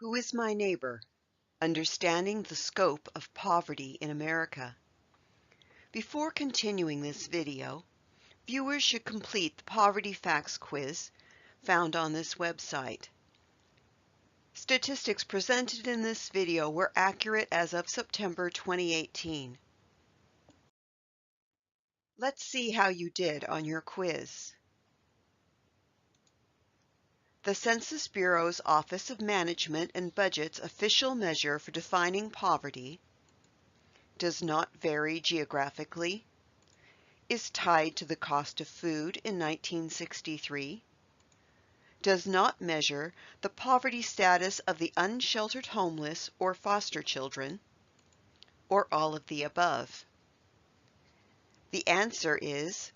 Who is my neighbor? Understanding the scope of poverty in America. Before continuing this video, viewers should complete the Poverty Facts quiz found on this website. Statistics presented in this video were accurate as of September 2018. Let's see how you did on your quiz. The Census Bureau's Office of Management and Budget's official measure for defining poverty does not vary geographically, is tied to the cost of food in 1963, does not measure the poverty status of the unsheltered homeless or foster children, or all of the above. The answer is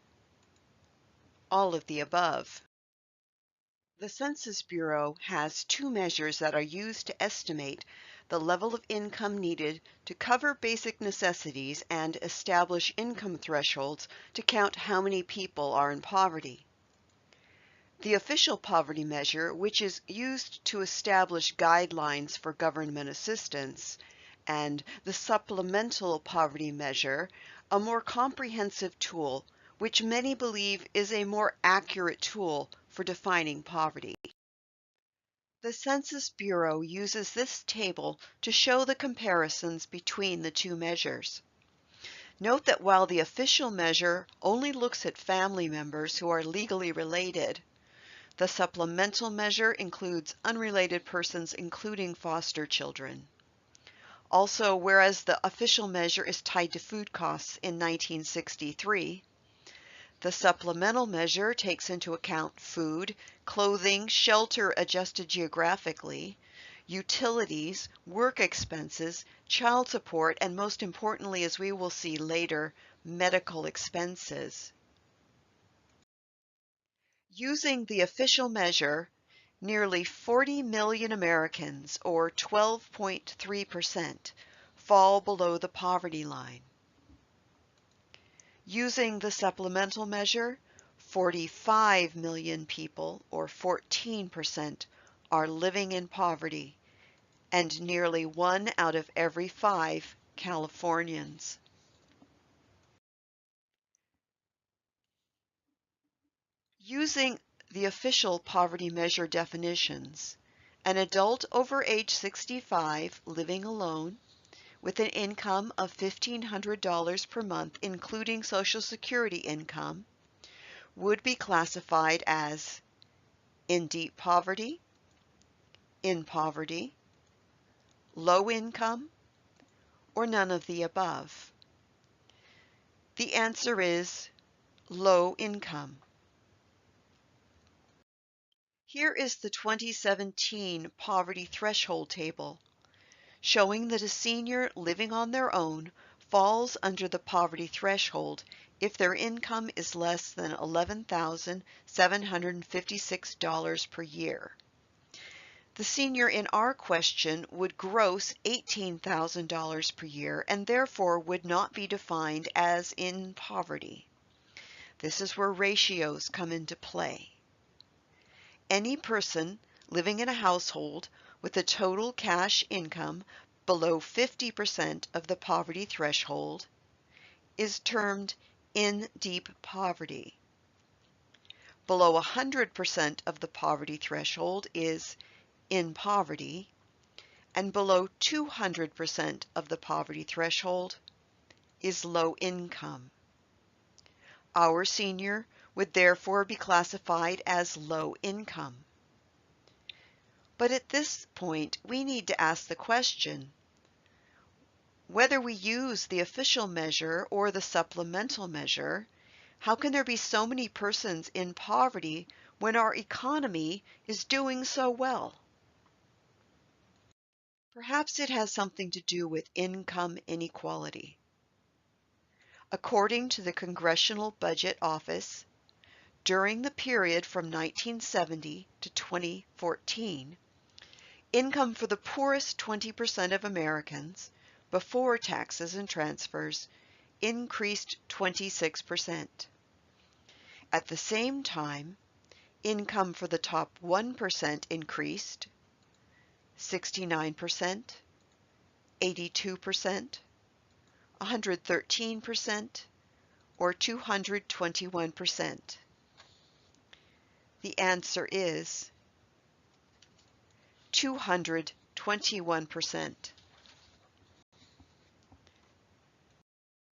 all of the above. The Census Bureau has two measures that are used to estimate the level of income needed to cover basic necessities and establish income thresholds to count how many people are in poverty. The official poverty measure, which is used to establish guidelines for government assistance, and the supplemental poverty measure, a more comprehensive tool, which many believe is a more accurate tool for defining poverty. The Census Bureau uses this table to show the comparisons between the two measures. Note that while the official measure only looks at family members who are legally related, the supplemental measure includes unrelated persons, including foster children. Also, whereas the official measure is tied to food costs in 1963, the supplemental measure takes into account food, clothing, shelter adjusted geographically, utilities, work expenses, child support, and most importantly, as we will see later, medical expenses. Using the official measure, nearly 40 million Americans, or 12.3%, fall below the poverty line. Using the supplemental measure, 45 million people, or 14%, are living in poverty, and nearly 1 out of every 5 Californians. Using the official poverty measure definitions, an adult over age 65 living alone with an income of $1,500 per month, including Social Security income, would be classified as in deep poverty, in poverty, low income, or none of the above. The answer is low income. Here is the 2017 poverty threshold table, showing that a senior living on their own falls under the poverty threshold if their income is less than $11,756 per year. The senior in our question would gross $18,000 per year and therefore would not be defined as in poverty. This is where ratios come into play. Any person living in a household with a total cash income below 50% of the poverty threshold is termed in deep poverty. Below 100% of the poverty threshold is in poverty, and below 200% of the poverty threshold is low income. Our senior would therefore be classified as low income. But at this point, we need to ask the question, whether we use the official measure or the supplemental measure, how can there be so many persons in poverty when our economy is doing so well? Perhaps it has something to do with income inequality. According to the Congressional Budget Office, during the period from 1970 to 2014, income for the poorest 20% of Americans, before taxes and transfers, increased 26%. At the same time, income for the top 1% increased 69%, 82%, 113%, or 221%? The answer is 221%.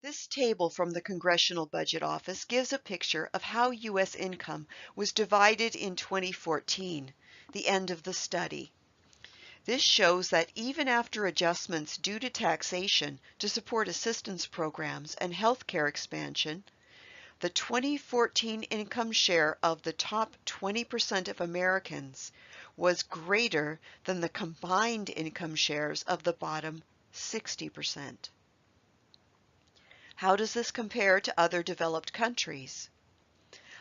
This table from the Congressional Budget Office gives a picture of how U.S. income was divided in 2014, the end of the study. This shows that even after adjustments due to taxation to support assistance programs and healthcare expansion, the 2014 income share of the top 20% of Americans was greater than the combined income shares of the bottom 60%. How does this compare to other developed countries?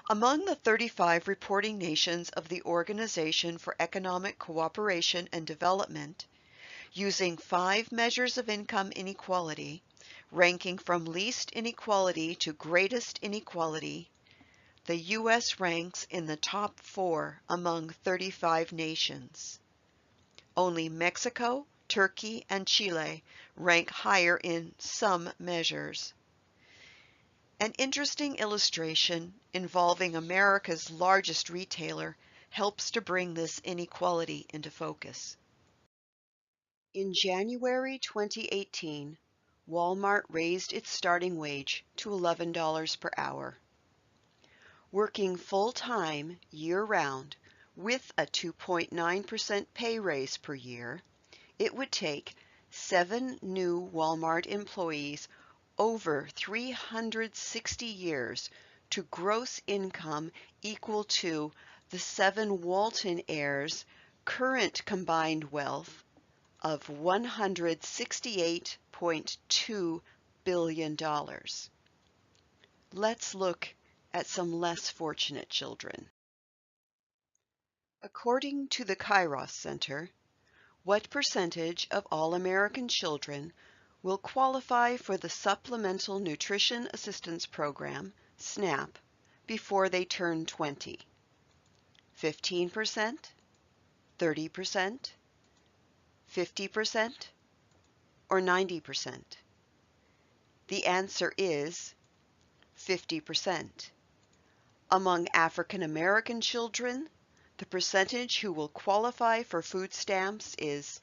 Among the 35 reporting nations of the Organization for Economic Cooperation and Development, using 5 measures of income inequality, ranking from least inequality to greatest inequality, the U.S. ranks in the top 4 among 35 nations. Only Mexico, Turkey, and Chile rank higher in some measures. An interesting illustration involving America's largest retailer helps to bring this inequality into focus. In January 2018, Walmart raised its starting wage to $11 per hour. Working full-time, year-round, with a 2.9% pay raise per year, it would take 7 new Walmart employees over 360 years to gross income equal to the 7 Walton heirs' current combined wealth of $168.2 billion. Let's look at some less fortunate children. According to the Kairos Center, what percentage of all American children will qualify for the Supplemental Nutrition Assistance Program, SNAP, before they turn 20? 15%? 30%? 50%? Or 90%? The answer is 50%. Among African American children, the percentage who will qualify for food stamps is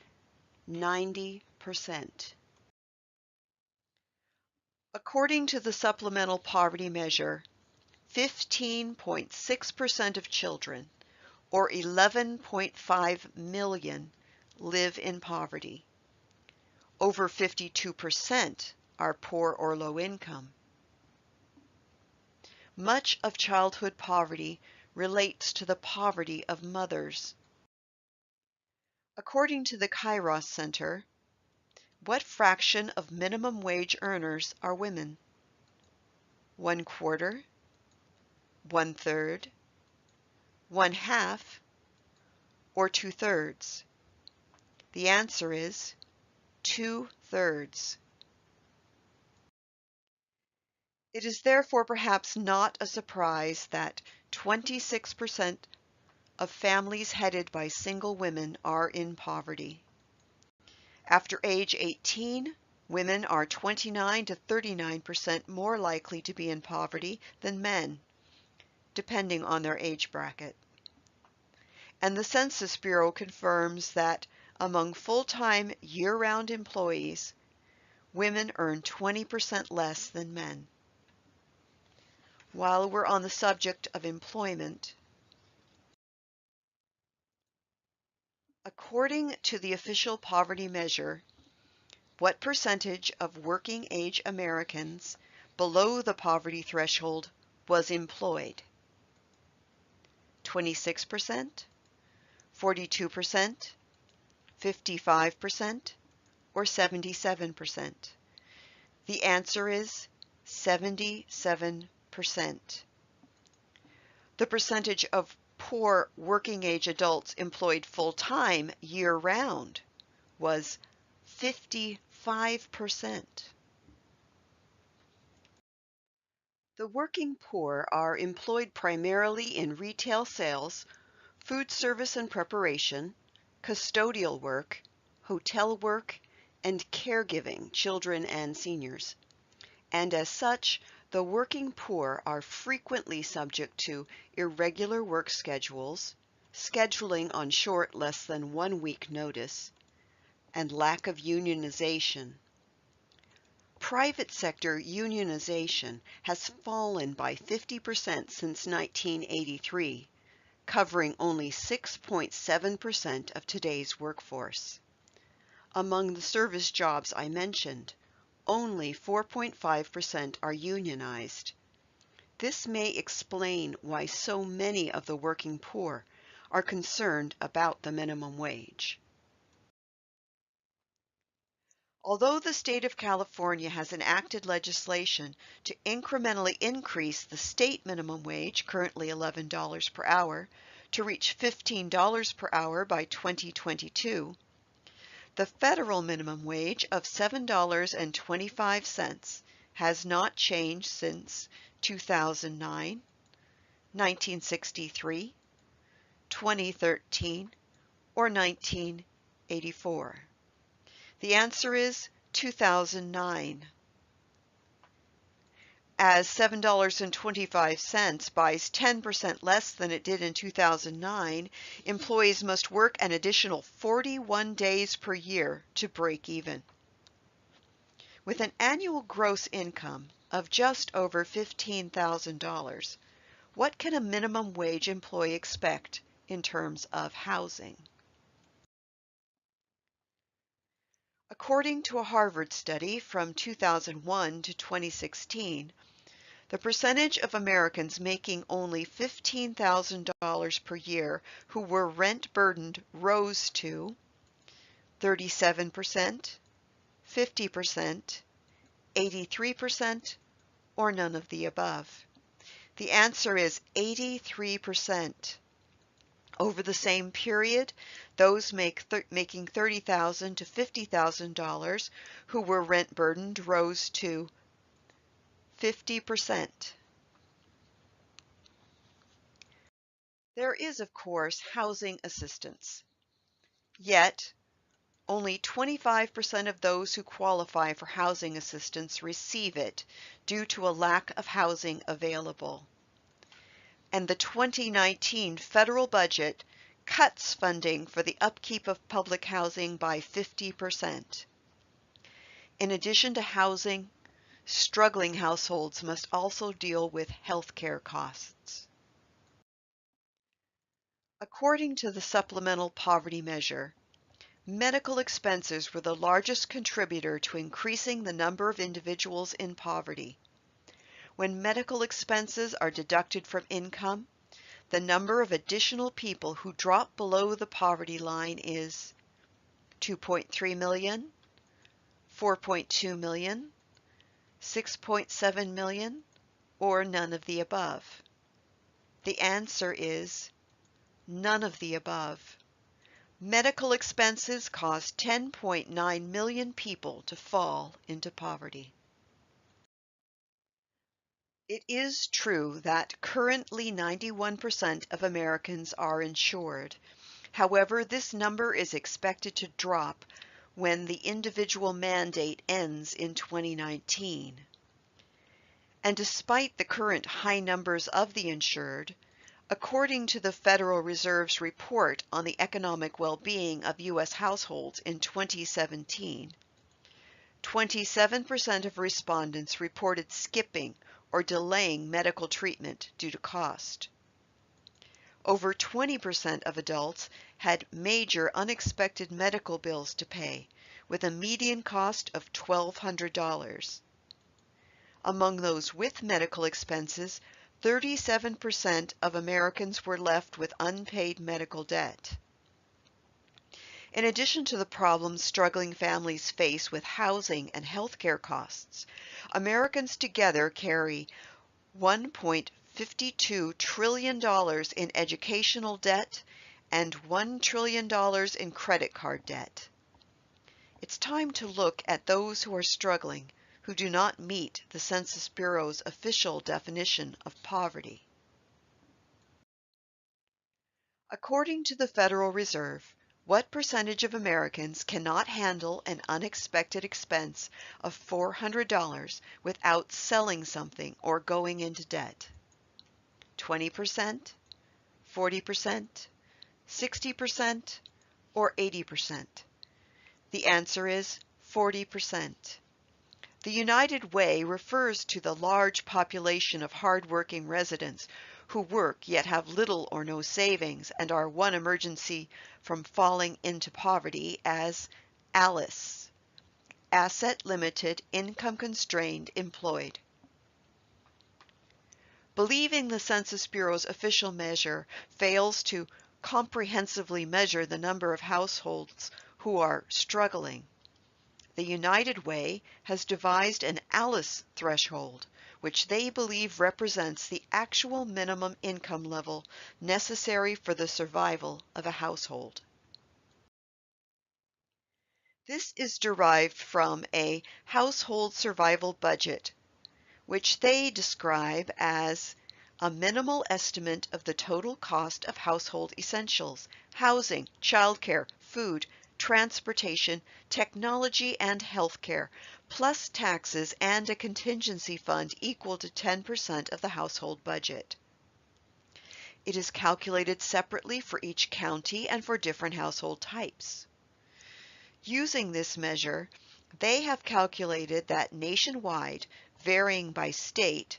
90%. According to the supplemental poverty measure, 15.6% of children, or 11.5 million, live in poverty. Over 52% are poor or low income. Much of childhood poverty relates to the poverty of mothers. According to the Kairos Center, what fraction of minimum wage earners are women? 1/4, 1/3, 1/2, or 2/3? The answer is 2/3. It is therefore perhaps not a surprise that 26% of families headed by single women are in poverty. After age 18, women are 29 to 39% more likely to be in poverty than men, depending on their age bracket. And the Census Bureau confirms that among full-time year-round employees, women earn 20% less than men. While we're on the subject of employment, according to the official poverty measure, what percentage of working-age Americans below the poverty threshold was employed? 26%, 42%, 55%, or 77%? The answer is 77%. The percentage of poor working-age adults employed full-time year-round was 55%. The working poor are employed primarily in retail sales, food service and preparation, custodial work, hotel work, and caregiving children and seniors. And as such, the working poor are frequently subject to irregular work schedules, scheduling on short less than 1 week notice, and lack of unionization. Private sector unionization has fallen by 50% since 1983, covering only 6.7% of today's workforce. Among the service jobs I mentioned, only 4.5% are unionized. This may explain why so many of the working poor are concerned about the minimum wage. Although the state of California has enacted legislation to incrementally increase the state minimum wage, currently $11 per hour, to reach $15 per hour by 2022, the federal minimum wage of $7.25 has not changed since 2009, 1963, 2013, or 1984. The answer is 2009. As $7.25 buys 10% less than it did in 2009, employees must work an additional 41 days per year to break even. With an annual gross income of just over $15,000, what can a minimum wage employee expect in terms of housing? According to a Harvard study from 2001 to 2016, the percentage of Americans making only $15,000 per year who were rent-burdened rose to 37%, 50%, 83%, or none of the above. The answer is 83%. Over the same period, those making $30,000 to $50,000 who were rent-burdened rose to 50%. There is, of course, housing assistance. Yet, only 25% of those who qualify for housing assistance receive it due to a lack of housing available. And the 2019 federal budget cuts funding for the upkeep of public housing by 50%. In addition to housing, struggling households must also deal with health care costs. According to the supplemental poverty measure, medical expenses were the largest contributor to increasing the number of individuals in poverty. When medical expenses are deducted from income, the number of additional people who drop below the poverty line is 2.3 million, 4.2 million, 6.7 million, or none of the above. The answer is none of the above. Medical expenses caused 10.9 million people to fall into poverty. It is true that currently 91% of Americans are insured. However, this number is expected to drop when the individual mandate ends in 2019. And despite the current high numbers of the insured, according to the Federal Reserve's report on the economic well-being of U.S. households in 2017, 27% of respondents reported skipping or delaying medical treatment due to cost. Over 20% of adults had major unexpected medical bills to pay, with a median cost of $1,200. Among those with medical expenses, 37% of Americans were left with unpaid medical debt. In addition to the problems struggling families face with housing and healthcare costs, Americans together carry $1.52 trillion in educational debt and $1 trillion in credit card debt. It's time to look at those who are struggling, who do not meet the Census Bureau's official definition of poverty. According to the Federal Reserve, What percentage of Americans cannot handle an unexpected expense of $400 without selling something or going into debt? 20%, 40%, 60%, or 80%? The answer is 40%. The United Way refers to the large population of hard-working residents who work yet have little or no savings and are one emergency from falling into poverty as ALICE, Asset Limited Income Constrained Employed. Believing the Census Bureau's official measure fails to comprehensively measure the number of households who are struggling, the United Way has devised an ALICE threshold, which they believe represents the actual minimum income level necessary for the survival of a household. This is derived from a household survival budget, which they describe as a minimal estimate of the total cost of household essentials, housing, childcare, food, transportation, technology, and healthcare, plus taxes and a contingency fund equal to 10% of the household budget. It is calculated separately for each county and for different household types. Using this measure, they have calculated that nationwide, varying by state,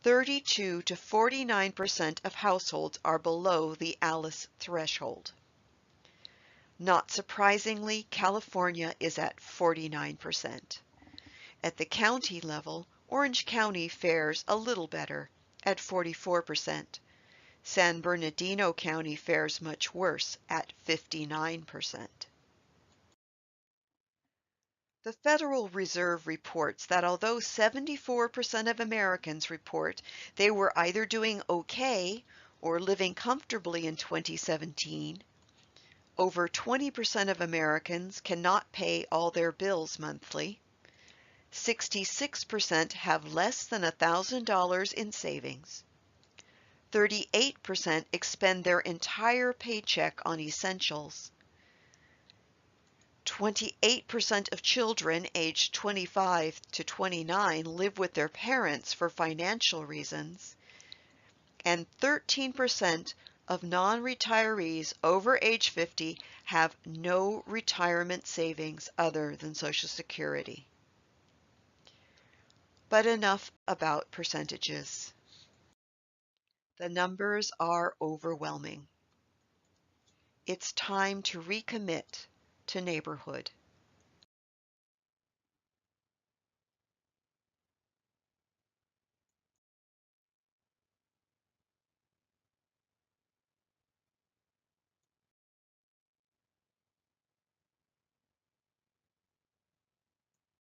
32 to 49% of households are below the ALICE threshold. Not surprisingly, California is at 49%. At the county level, Orange County fares a little better, at 44%. San Bernardino County fares much worse, at 59%. The Federal Reserve reports that although 74% of Americans report they were either doing okay or living comfortably in 2017, over 20% of Americans cannot pay all their bills monthly, 66% have less than $1,000 in savings, 38% expend their entire paycheck on essentials, 28% of children aged 25 to 29 live with their parents for financial reasons, and 13% of non-retirees over age 50 have no retirement savings other than Social Security. But enough about percentages. The numbers are overwhelming. It's time to recommit to neighborhood.